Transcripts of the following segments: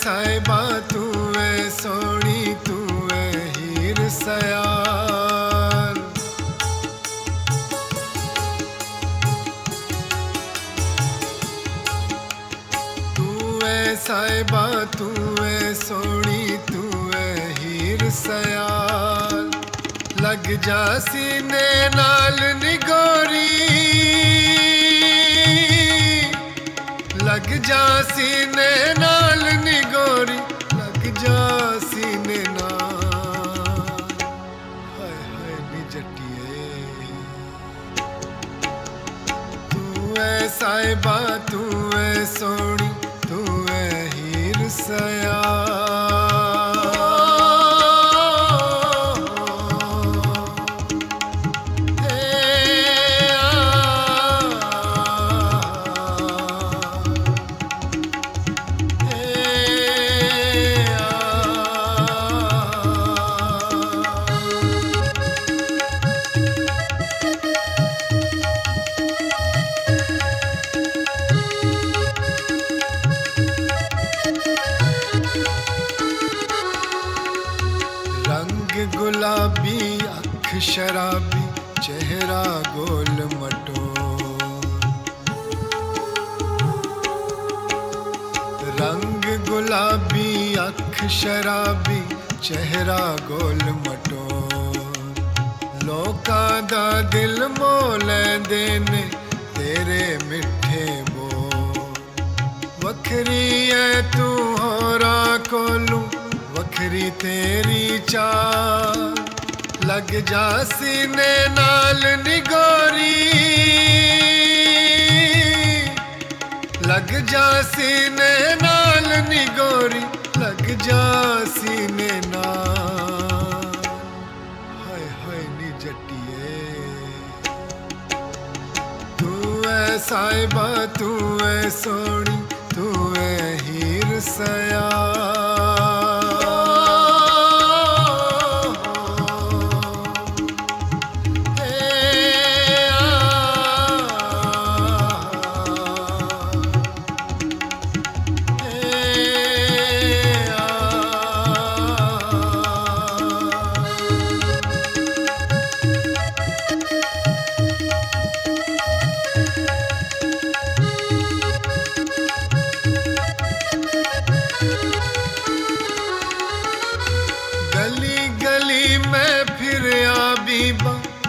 साहिबा तू है सोनी तू है हीर सयार। तू है साहिबा तू है सोनी तू है हीर सयार। लग जा सीने नाल निगोरी, लग जा सीने नाल निगोरी, लग जा सीने नाल। हाय हाय नी जट्टिए तू है साहिबा तू है सोनी तू है हीर सयार। गुलाबी अख शराबी चेहरा गोल मटोर। रंग गुलाबी अख शराबी चेहरा गोल मटोर। लोकां दा दिल मोह लैंदे ने तेरे मिठे बोल। वखरी है तू होरां कोलू वखरी तेरी चाल। लग जा सीने नाल निगोरी, लग जा सीने नाल निगोरी, लग जा सीने नाल। हाय हाय नी जट्टिए तू है साहिबा तू है सोनी तू है हीर सयार।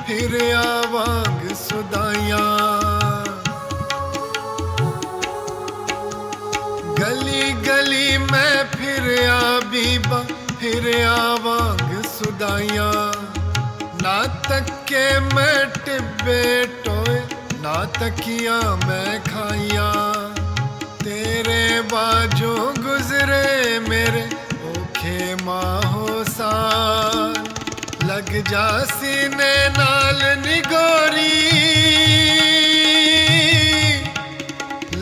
फिर आवांग सुदाइयां गली गली में फिर बीबा फिर आवांग सुदाइयां। ना तके मैं टिब्बे टोए ना तकिया मैं खाइया। तेरे बाजों गुजरे मेरे औखे माहो साल। लग जा सीने नाल निगोरी,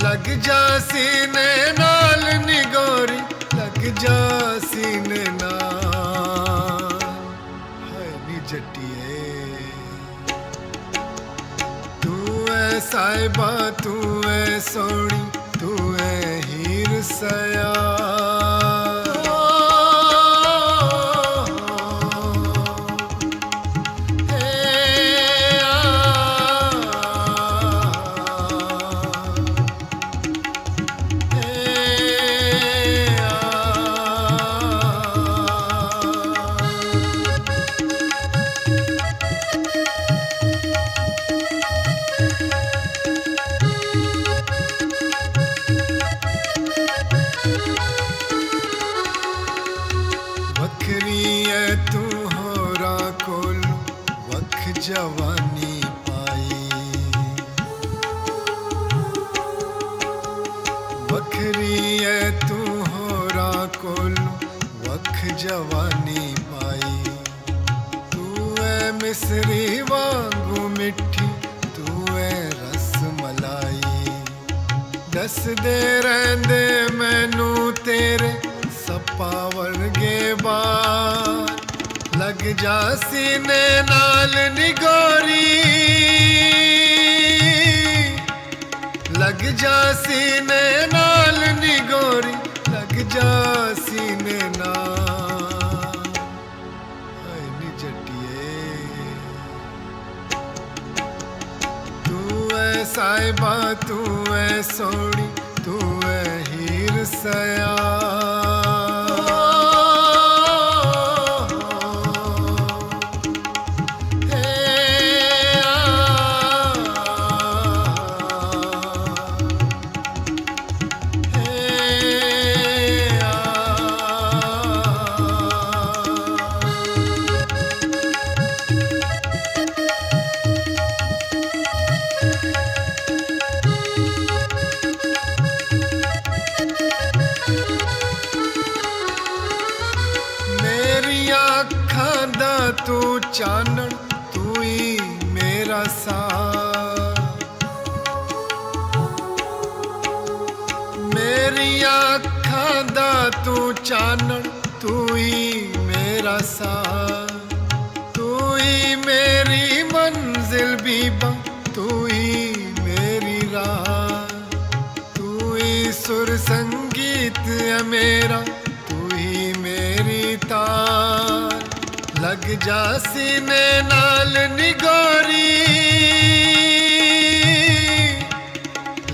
लग जा सीने नाल निगोरी, लग जा सीने नाल। हाय नी जट्टिए तू है साहिबा तू है सोनी तू है हीर सयार। जवानी पाई बखरी है तू होरा कोलू वख जवानी पाई। तू है मिसरी वांगू मिठी तू है रस मलाई। दस दे रहंदे मैनू तेरे सपा वर्गे बार। लग जा सीने नाल निगोरी, लग जा सीने नाल निगोरी, लग जा सीने नाल हाय नी जटिए तू ऐ साहिबा तू ऐ सोहणी तू ऐ हीर सया तू चानन तू ही मेरा साथ मेरी आँखां दा तू चानन तू ही मेरा साथ तू ही मेरी मंजिल बीबा तू ही मेरी राह तू ही सुर संगीत है मेरा तू ही मेरी तार लग जा सीने नाल निगोरी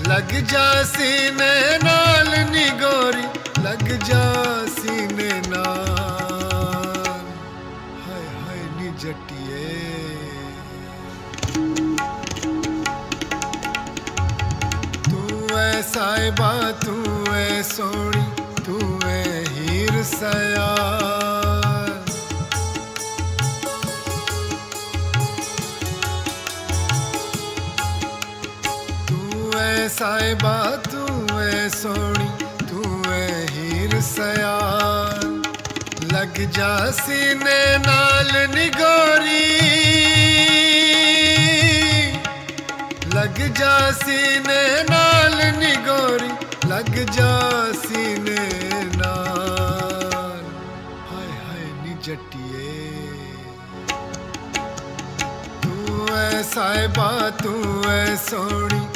लग जा सीने नाल निगोरी लग जा सीने नाल हाय हाय नी जटिए तू ऐ साहिबा तू ऐ सोहणी तू ऐ हीर सया साहिबा तू ऐ सोहणी तू ऐ हीर सयाल लग जा सीने नाल निगोरी लग जा सीने नाल निगोरी लग जा सीने नाल हाय हाय नी जटिए तू ऐ साहिबा तू ऐ सोहणी